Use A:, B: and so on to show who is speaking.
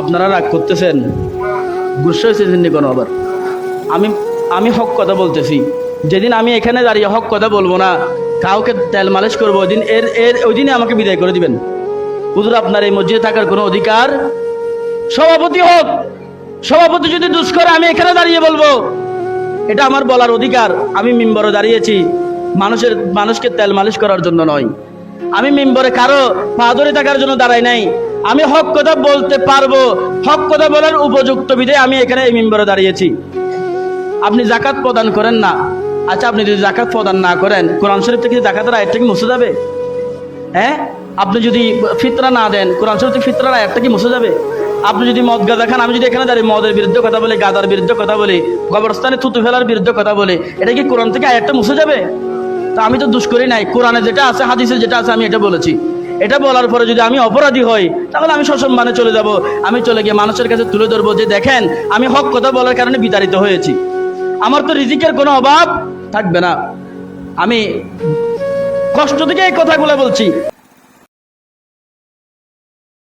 A: আপনারা রাগ করতেছেন, গুসা হয়েছেন কোনো আবার? আমি আমি হক কথা বলতেছি। যেদিন আমি এখানে দাঁড়িয়ে হক কথা বলবো না, কাউকে তেল মালিশ করবো, ওই দিন ওই দিনে আমাকে বিদায় করে দিবেন। হুজুর আপনার এই মসজিদে থাকার কোনো অধিকার, সভাপতি হোক, সভাপতি যদি দুষ করে আমি এখানে দাঁড়িয়ে বলবো, এটা আমার বলার অধিকার। আমি মিম্বরে দাঁড়িয়েছি মানুষকে তেল মালিশ করার জন্য নয়। আমি মিম্বরে কারো পা ধরে থাকার জন্য দাঁড়াই নাই। আমি হক কথা বলতে পারবো, হক কথা বলার উপযুক্ত বিধে আমি এখানে এই মিম্বরে দাঁড়িয়েছি। আপনি জাকাত প্রদান করেন না, আচ্ছা আপনি যদি জাকাত প্রদান না করেন, কোরআন শরীফ থেকে জাকাতের আয়াতটা কি মুছে যাবে? হ্যাঁ, আপনি যদি ফিতরা না দেন, কোরআন শরীফ থেকে ফিতরার আয়াতটা কি মুছে যাবে? আপনি যদি মদ গাঁজা খান, আমি যদি এখানে দাঁড়িয়ে মদের বিরুদ্ধে কথা বলি, গাঁজার বিরুদ্ধে কথা বলি, কবরস্থানে থুতু ফেলার বিরুদ্ধে কথা বলি, এটা কি কোরআন থেকে আয়াতটা মুছে যাবে? তো আমি তো দোষ করি নাই, কোরআনে যেটা আছে, হাদিসে যেটা আছে, আমি এটা বলেছি। এটা বলার পরে যদি আমি অপরাধী হই, তাহলে আমি সসম্মানে চলে যাব। আমি চলে গিয়ে মানুষের কাছে তুলে ধরবো যে দেখেন আমি হক কথা বলার কারণে বিতাড়িত হয়েছি, আমার তো রিজিকের কোনো অভাব থাকবে না। আমি কষ্ট থেকে এই কথাগুলো বলছি।